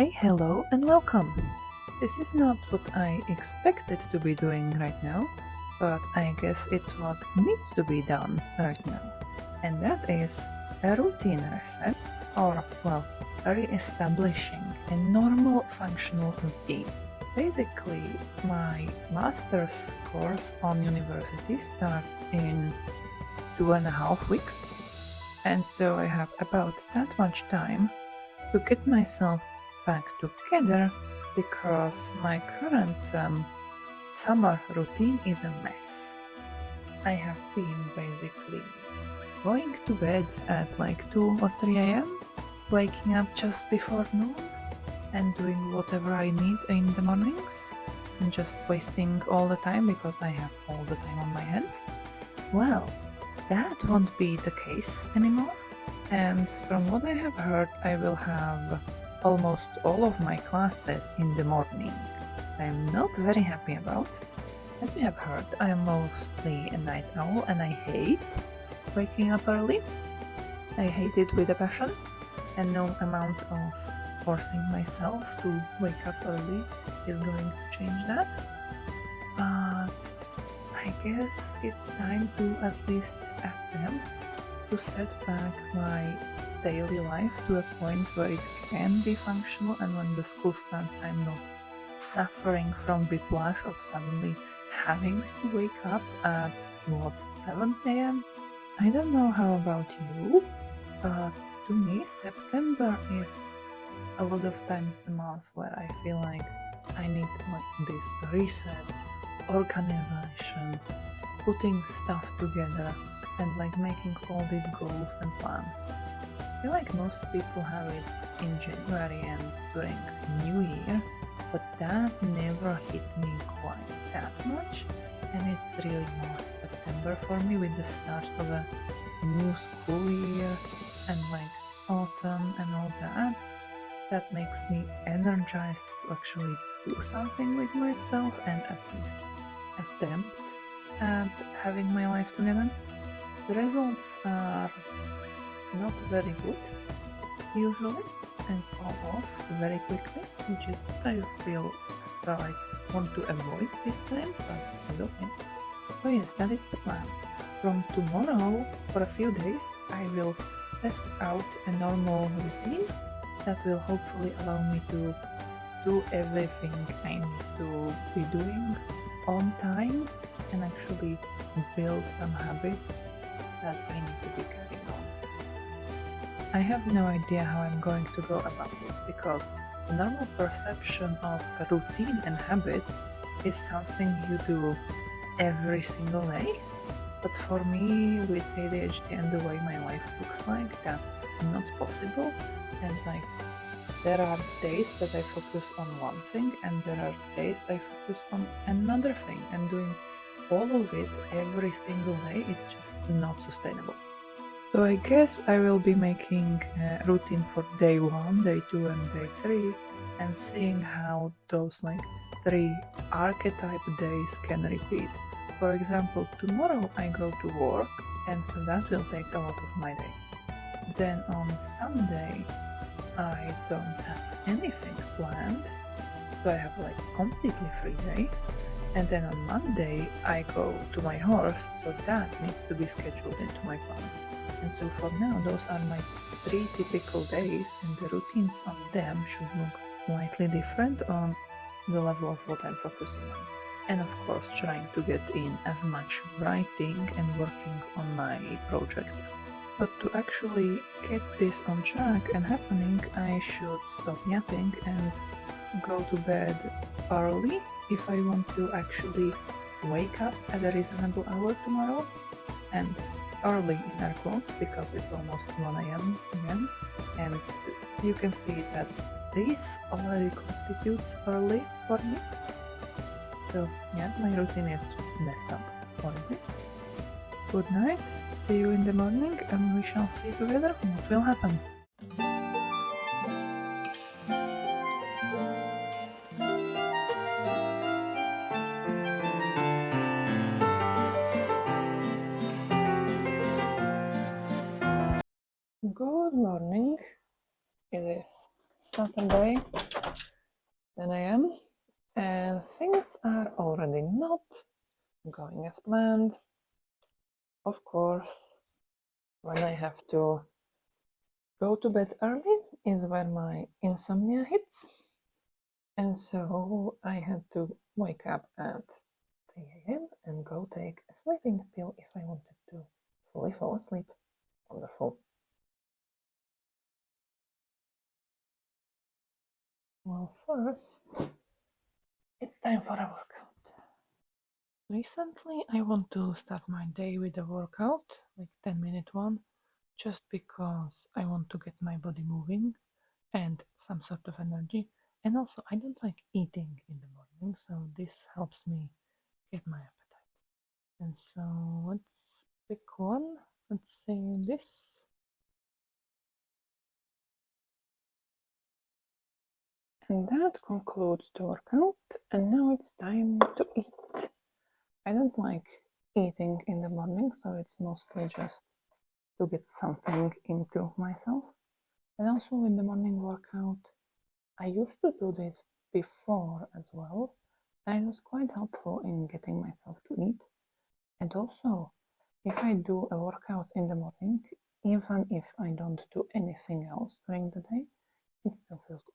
Hi, hello, and welcome. This is not what I expected to be doing right now, but I guess it's what needs to be done right now. And that is a routine reset, or, well, re-establishing a normal functional routine. Basically, my master's course on university starts in 2.5 weeks, and so I have about that much time to get myself back together because my current summer routine is a mess. I have been basically going to bed at like 2 or 3 a.m., waking up just before noon, and doing whatever I need in the mornings, and just wasting all the time because I have all the time on my hands. Well, that won't be the case anymore. And from what I have heard, I will have almost all of my classes in the morning. I am not very happy about. As you have heard, I am mostly a night owl and I hate waking up early. I hate it with a passion, and no amount of forcing myself to wake up early is going to change that. But I guess it's time to at least attempt to set back my daily life to a point where it can be functional, and when the school starts I'm not suffering from whiplash of suddenly having to wake up at 7 a.m. I don't know how about you, but to me September is a lot of times the month where I feel like I need like this reset, organization, putting stuff together, and like making all these goals and plans. I feel like most people have it in January and during New Year, but that never hit me quite that much, and it's really more September for me with the start of a new school year and like autumn and all that. That makes me energized to actually do something with myself and at least attempt at having my life together. The results are not very good, usually, and fall off very quickly, which is what I feel that I want to avoid this time, but we'll see. So yes, that is the plan. From tomorrow, for a few days, I will test out a normal routine that will hopefully allow me to do everything I need to be doing on time and actually build some habits that I need to be carrying on. I have no idea how I'm going to go about this because the normal perception of a routine and habits is something you do every single day. But for me, with ADHD and the way my life looks like, that's not possible. And like, there are days that I focus on one thing and there are days I focus on another thing, and doing all of it every single day is just not sustainable. So I guess I will be making a routine for day 1, day 2 and day 3 and seeing how those like 3 archetype days can repeat. For example, tomorrow I go to work, and so that will take a lot of my day. Then on Sunday I don't have anything planned, so I have like completely free day. And then on Monday I go to my horse, so that needs to be scheduled into my plan. And so for now those are my 3 typical days, and the routines on them should look slightly different on the level of what I'm focusing on. And of course trying to get in as much writing and working on my project. But to actually get this on track and happening, I should stop yapping and go to bed early if I want to actually wake up at a reasonable hour tomorrow. And early in air quotes because it's almost 1 a.m. again, and you can see that this already constitutes early for me. So yeah, my routine is just messed up already. Good night, see you in the morning, and we shall see together what will happen. Good morning. It is Saturday, 10 a.m. and things are already not going as planned. Of course, when I have to go to bed early is where my insomnia hits, and so I had to wake up at 3 a.m. and go take a sleeping pill if I wanted to fully fall asleep. Wonderful. Well, first, it's time for a workout. Recently, I want to start my day with a workout, like 10-minute one, just because I want to get my body moving and some sort of energy. And also, I don't like eating in the morning, so this helps me get my appetite. And so, let's pick one. Let's say this. And that concludes the workout, and now it's time to eat. I don't like eating in the morning, so it's mostly just to get something into myself. And also with the morning workout, I used to do this before as well, and it was quite helpful in getting myself to eat. And also, if I do a workout in the morning, even if I don't do anything else during the day, it still feels good.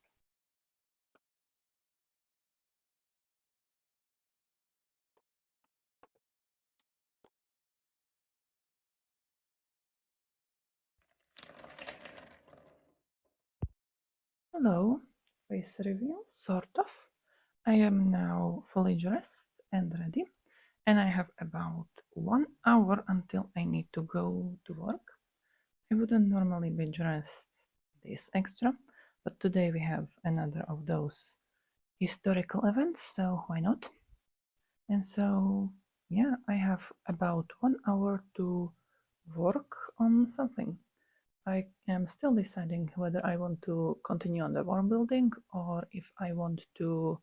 Hello, face reveal, sort of. I am now fully dressed and ready, and I have about 1 hour until I need to go to work. I wouldn't normally be dressed this extra, but today we have another of those historical events, so why not? And so, yeah, I have about 1 hour to work on something. I am still deciding whether I want to continue on the warm building or if I want to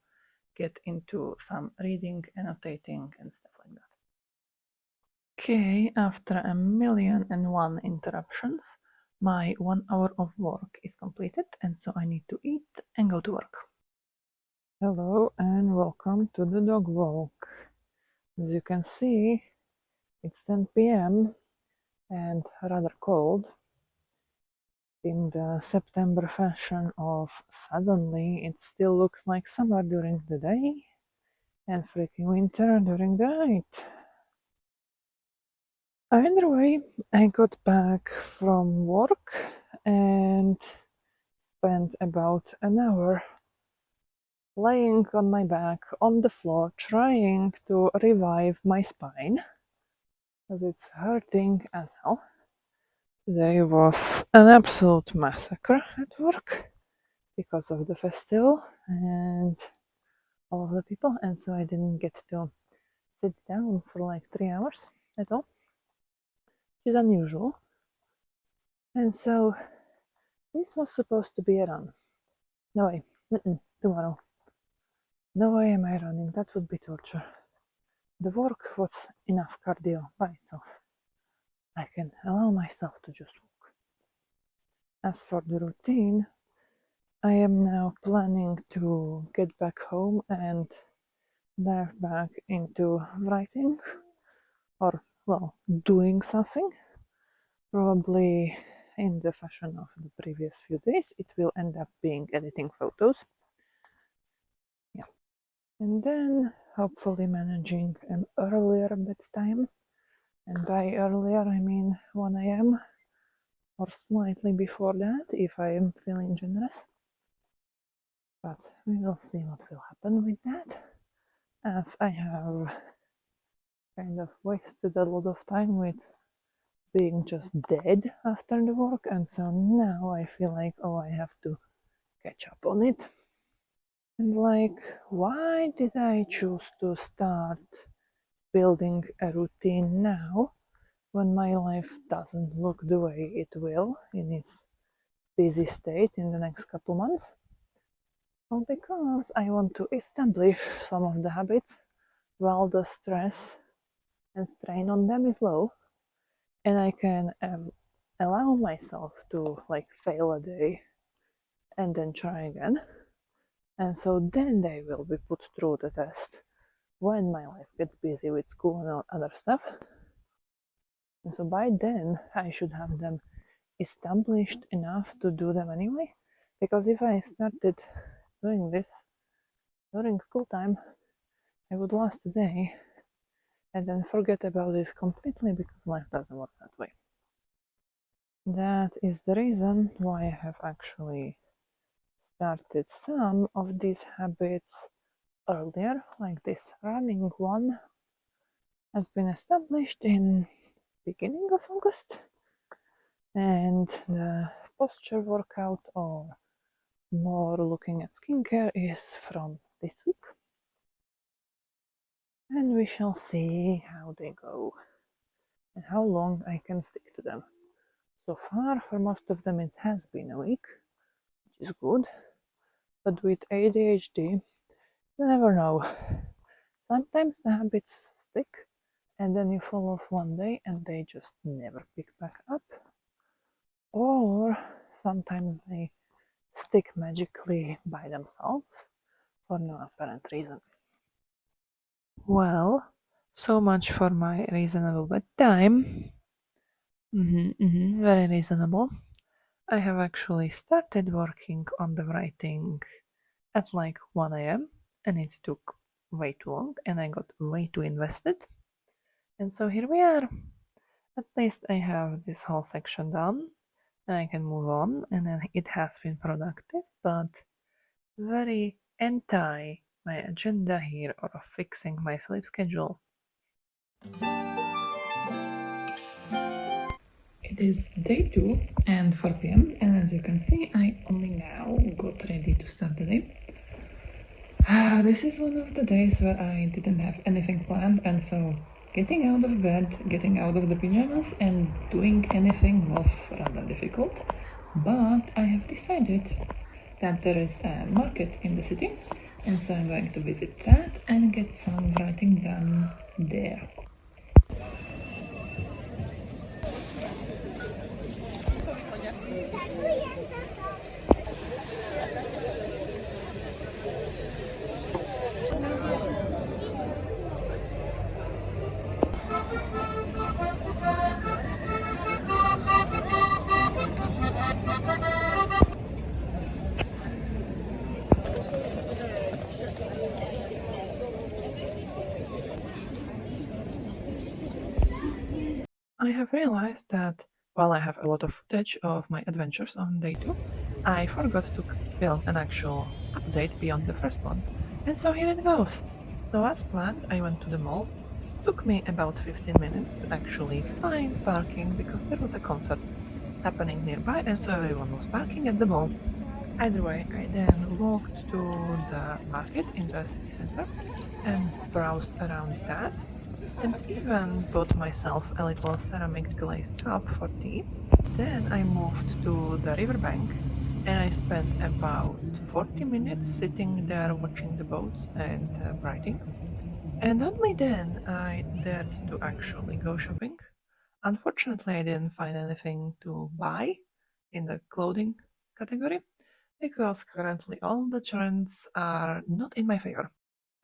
get into some reading, annotating, and stuff like that. Okay, after 1,000,001 interruptions, my 1 hour of work is completed, and so I need to eat and go to work. Hello and welcome to the dog walk. As you can see, it's 10 p.m. and rather cold. In the September fashion of suddenly it still looks like summer during the day and freaking winter during the night. Either way, I got back from work and spent about an hour laying on my back on the floor trying to revive my spine as it's hurting as hell. Today was an absolute massacre at work because of the festival and all of the people, and so I didn't get to sit down for like 3 hours at all, which is unusual. And so this was supposed to be a run. No way, tomorrow. No way am I running, that would be torture. The work was enough cardio by itself. I can allow myself to just walk. As for the routine, I am now planning to get back home and dive back into writing or, well, doing something. Probably in the fashion of the previous few days, it will end up being editing photos. Yeah. And then hopefully managing an earlier bedtime. And by earlier, I mean 1 a.m. or slightly before that if I am feeling generous. But we will see what will happen with that, as I have kind of wasted a lot of time with being just dead after the work, and so now I feel like, oh, I have to catch up on it. And like, why did I choose to start building a routine now when my life doesn't look the way it will in its busy state in the next couple months? Well, because I want to establish some of the habits while the stress and strain on them is low, and I can allow myself to like fail a day and then try again. And so then they will be put through the test when my life gets busy with school and other stuff. And so by then I should have them established enough to do them anyway. Because if I started doing this during school time, I would last a day and then forget about this completely because life doesn't work that way. That is the reason why I have actually started some of these habits earlier, like this running one has been established in beginning of August, and the posture workout or more looking at skincare is from this week, and we shall see how they go and how long I can stick to them. So far, for most of them, it has been a week, which is good, but with ADHD, you never know. Sometimes the habits stick, and then you fall off one day and they just never pick back up. Or sometimes they stick magically by themselves for no apparent reason. Well, so much for my reasonable bedtime. Very reasonable. I have actually started working on the writing at like 1 a.m. and it took way too long and I got way too invested. And so here we are. At least I have this whole section done and I can move on, and then it has been productive, but very anti my agenda here or fixing my sleep schedule. It is day 2 and 4 p.m. and as you can see I only now got ready to start the day. This is one of the days where I didn't have anything planned, and so getting out of bed, getting out of the pajamas and doing anything was rather difficult. But I have decided that there is a market in the city, and so I'm going to visit that and get some writing done there. I have realized that while I have a lot of footage of my adventures on day 2, I forgot to film an actual update beyond the first one. And so here it goes. So as planned, I went to the mall. Took me about 15 minutes to actually find parking because there was a concert happening nearby and so everyone was parking at the mall. Either way, I then walked to the market in the city center and browsed around that, and even bought myself a little ceramic glazed cup for tea. Then I moved to the riverbank and I spent about 40 minutes sitting there watching the boats and writing. And only then I dared to actually go shopping. Unfortunately, I didn't find anything to buy in the clothing category because currently all the trends are not in my favor.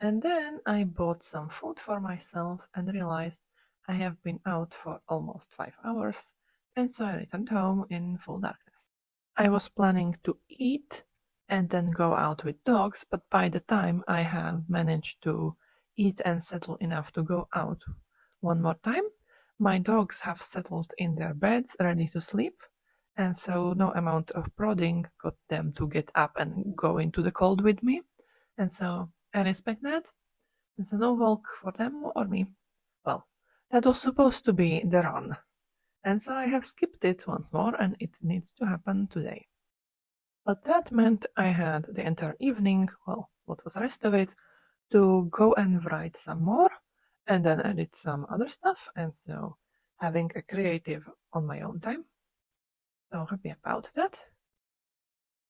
And then I bought some food for myself and realized I have been out for almost 5 hours, and so I returned home in full darkness. I was planning to eat and then go out with dogs, but by the time I have managed to eat and settle enough to go out one more time, my dogs have settled in their beds ready to sleep, and so no amount of prodding got them to get up and go into the cold with me, and so I respect that. It's a no walk for them or me. Well, that was supposed to be the run, and so I have skipped it once more, and it needs to happen today. But that meant I had the entire evening, well, what was the rest of it, to go and write some more, and then edit some other stuff, and so having a creative on my own time. So happy about that.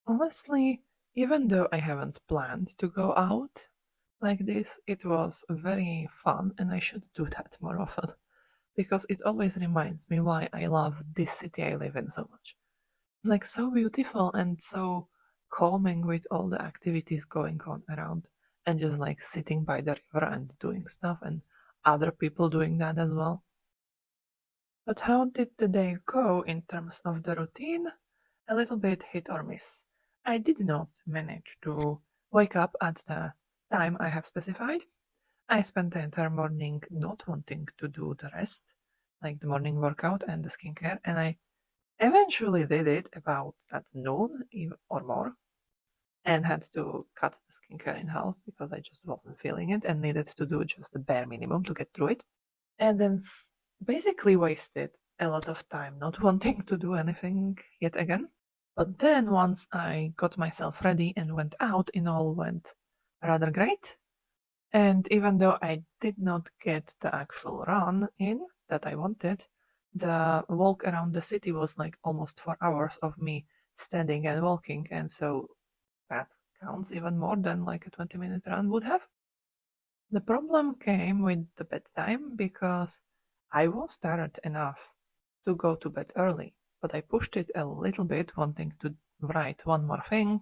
Honestly, even though I haven't planned to go out like this, it was very fun and I should do that more often because it always reminds me why I love this city I live in so much. It's like so beautiful and so calming with all the activities going on around, and just like sitting by the river and doing stuff, and other people doing that as well. But how did the day go in terms of the routine? A little bit hit or miss. I did not manage to wake up at the time I have specified. I spent the entire morning not wanting to do the rest, like the morning workout and the skincare, and I eventually did it about at noon or more, and had to cut the skincare in half because I just wasn't feeling it and needed to do just the bare minimum to get through it. And then basically wasted a lot of time not wanting to do anything yet again. But then once I got myself ready and went out, it all went rather great. And even though I did not get the actual run in that I wanted, the walk around the city was like almost 4 hours of me standing and walking, and so that counts even more than like a 20-minute run would have. The problem came with the bedtime because I was tired enough to go to bed early, but I pushed it a little bit, wanting to write one more thing,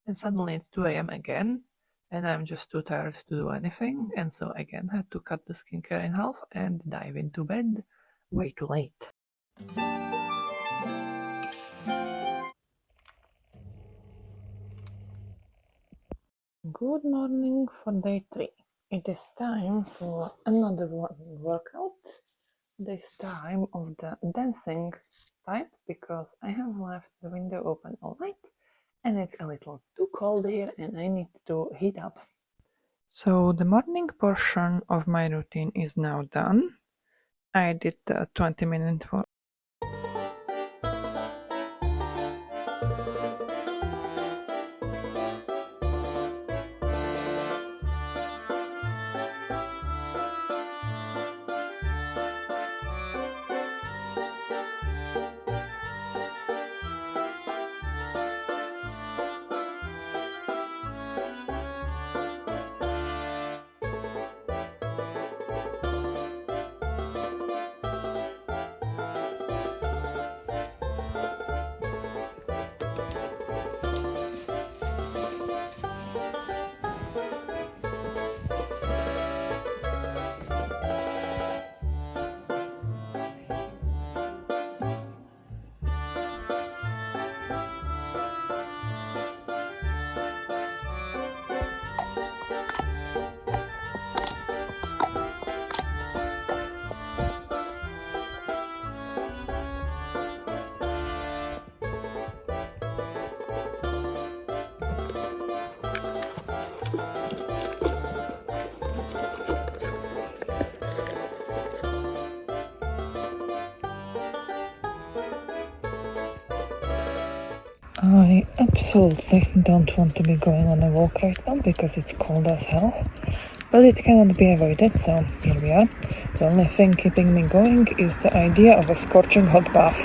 and suddenly it's 2 a.m. again, and I'm just too tired to do anything, and so again had to cut the skincare in half and dive into bed way too late. Good morning for day 3. It is time for another morning workout, this time of the dancing type, because I have left the window open all night and it's a little too cold here and I need to heat up. So the morning portion of my routine is now done. I did the 20-minute work. I absolutely don't want to be going on a walk right now because it's cold as hell, but it cannot be avoided, so here we are. The only thing keeping me going is the idea of a scorching hot bath.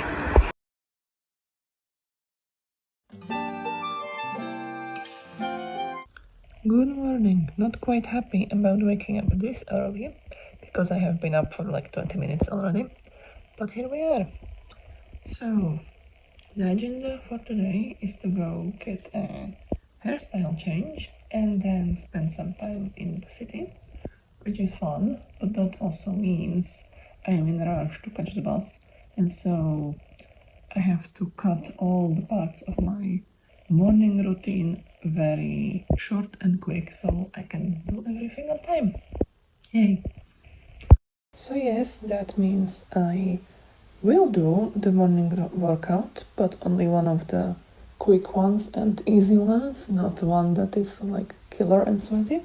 Good morning. Not quite happy about waking up this early because I have been up for like 20 minutes already, but here we are. So the agenda for today is to go get a hairstyle change and then spend some time in the city, which is fun, but that also means I am in a rush to catch the bus, and so I have to cut all the parts of my morning routine very short and quick so I can do everything on time. Yay! So yes, that means I will do the morning workout, but only one of the quick ones and easy ones, not one that is like killer and sweaty,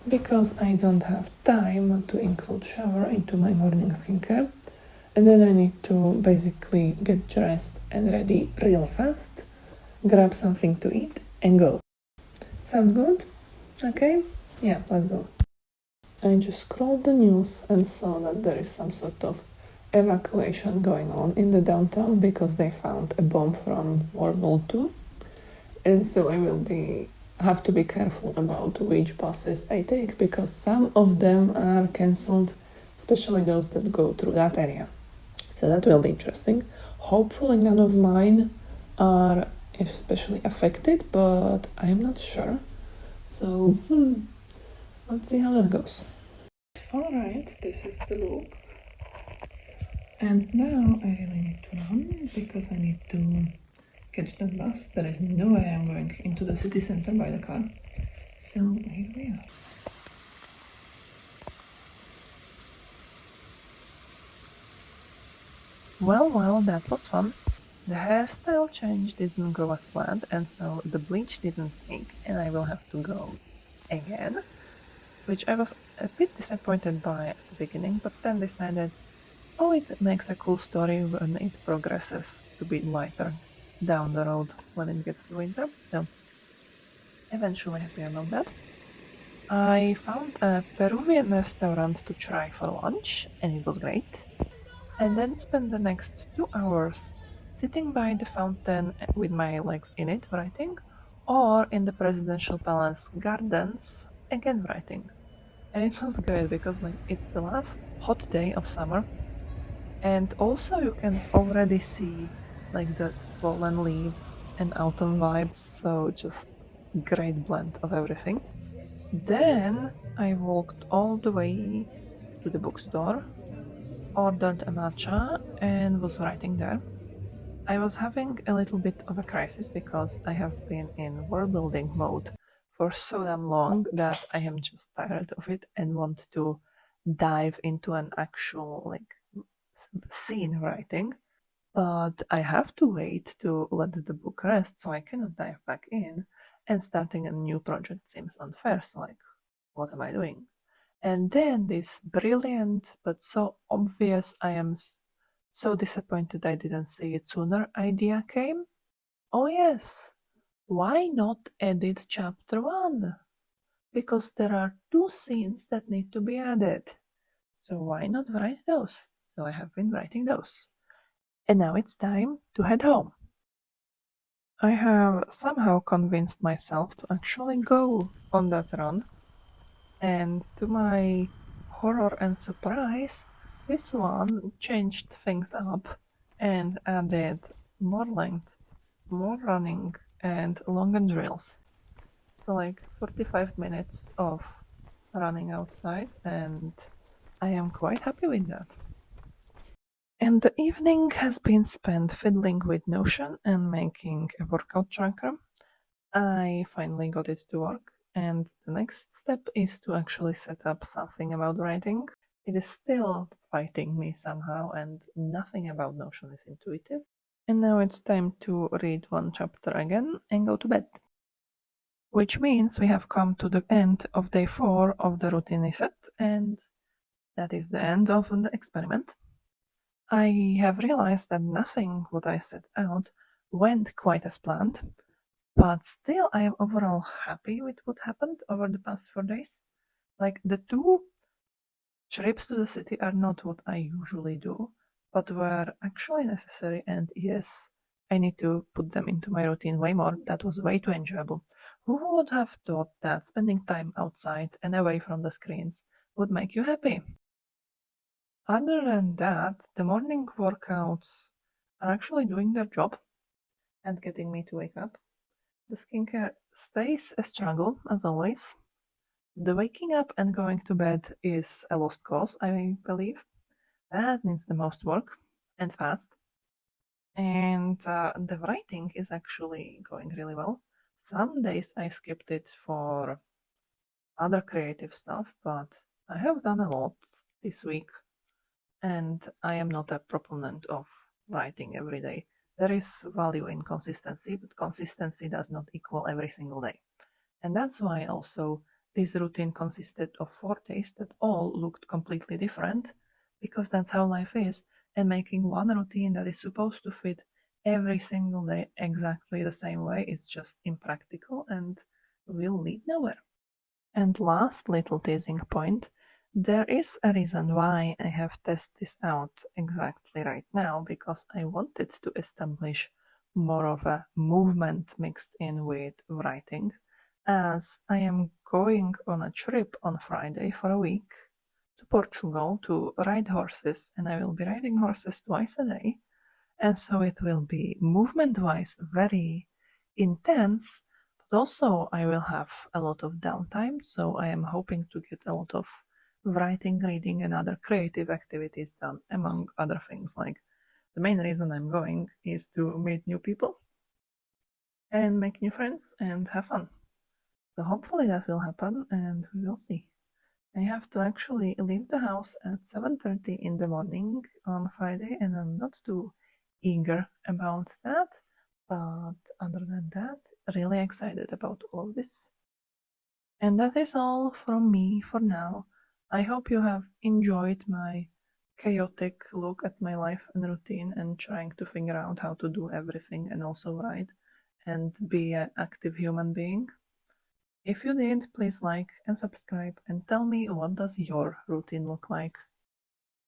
because I don't have time to include shower into my morning skincare, and then I need to basically get dressed and ready really fast, grab something to eat and go. Sounds good? Okay? Yeah, let's go. I just scrolled the news and saw that there is some sort of evacuation going on in the downtown because they found a bomb from World War II, and so I will have to be careful about which buses I take because some of them are cancelled, especially those that go through that area. So that will be interesting. Hopefully none of mine are especially affected, but I'm not sure. So let's see how that goes. Alright, this is the look. And now I really need to run because I need to catch that bus. There is no way I'm going into the city center by the car. So here we are. Well, that was fun. The hairstyle change didn't go as planned, and so the bleach didn't take, and I will have to go again, which I was a bit disappointed by at the beginning, but then decided, oh, it makes a cool story when it progresses to be lighter down the road when it gets to winter, so eventually happy about that. I found a Peruvian restaurant to try for lunch, and it was great. And then spent the next 2 hours sitting by the fountain with my legs in it, writing, or in the presidential palace gardens, again writing. And it was great because it's the last hot day of summer, and also you can already see the fallen leaves and autumn vibes, so just great blend of everything. Then I walked all the way to the bookstore, ordered a matcha, and was writing there. I was having a little bit of a crisis because I have been in world building mode for so damn long that I am just tired of it and want to dive into an actual scene writing. But I have to wait to let the book rest, so I cannot dive back in, and starting a new project seems unfair. So what am I doing? And then this brilliant but so obvious I am so disappointed I didn't see it sooner idea came. Oh yes, why not edit chapter 1? Because there are 2 scenes that need to be added. So why not write those? So I have been writing those. And now it's time to head home. I have somehow convinced myself to actually go on that run. And to my horror and surprise, this one changed things up and added more length, more running, and longer drills. So 45 minutes of running outside, and I am quite happy with that. And the evening has been spent fiddling with Notion and making a workout tracker. I finally got it to work, and the next step is to actually set up something about writing. It is still fighting me somehow, and nothing about Notion is intuitive. And now it's time to read one chapter again and go to bed. Which means we have come to the end of day 4 of the routine reset, and that is the end of the experiment. I have realized that nothing what I set out went quite as planned, but still I am overall happy with what happened over the past 4 days. The 2 trips to the city are not what I usually do, but were actually necessary, and yes, I need to put them into my routine way more. That was way too enjoyable. Who would have thought that spending time outside and away from the screens would make you happy? Other than that, the morning workouts are actually doing their job and getting me to wake up. The skincare stays a struggle, as always. The waking up and going to bed is a lost cause, I believe. That needs the most work and fast. And the writing is actually going really well. Some days I skipped it for other creative stuff, but I have done a lot this week, and I am not a proponent of writing every day. There is value in consistency, but consistency does not equal every single day. And that's why also this routine consisted of 4 days that all looked completely different, because that's how life is. And making one routine that is supposed to fit every single day exactly the same way is just impractical and will lead nowhere. And last little teasing point, there is a reason why I have tested this out exactly right now, because I wanted to establish more of a movement mixed in with writing, as I am going on a trip on Friday for a week to Portugal to ride horses, and I will be riding horses twice a day, and so it will be movement wise very intense, but also I will have a lot of downtime, so I am hoping to get a lot of writing, reading, and other creative activities done, among other things. Like, the main reason I'm going is to meet new people and make new friends and have fun. So hopefully that will happen, and we will see. I have to actually leave the house at 7:30 in the morning on Friday, and I'm not too eager about that. But other than that, really excited about all of this. And that is all from me for now. I hope you have enjoyed my chaotic look at my life and routine and trying to figure out how to do everything and also write and be an active human being. If you did, please like and subscribe and tell me what does your routine look like.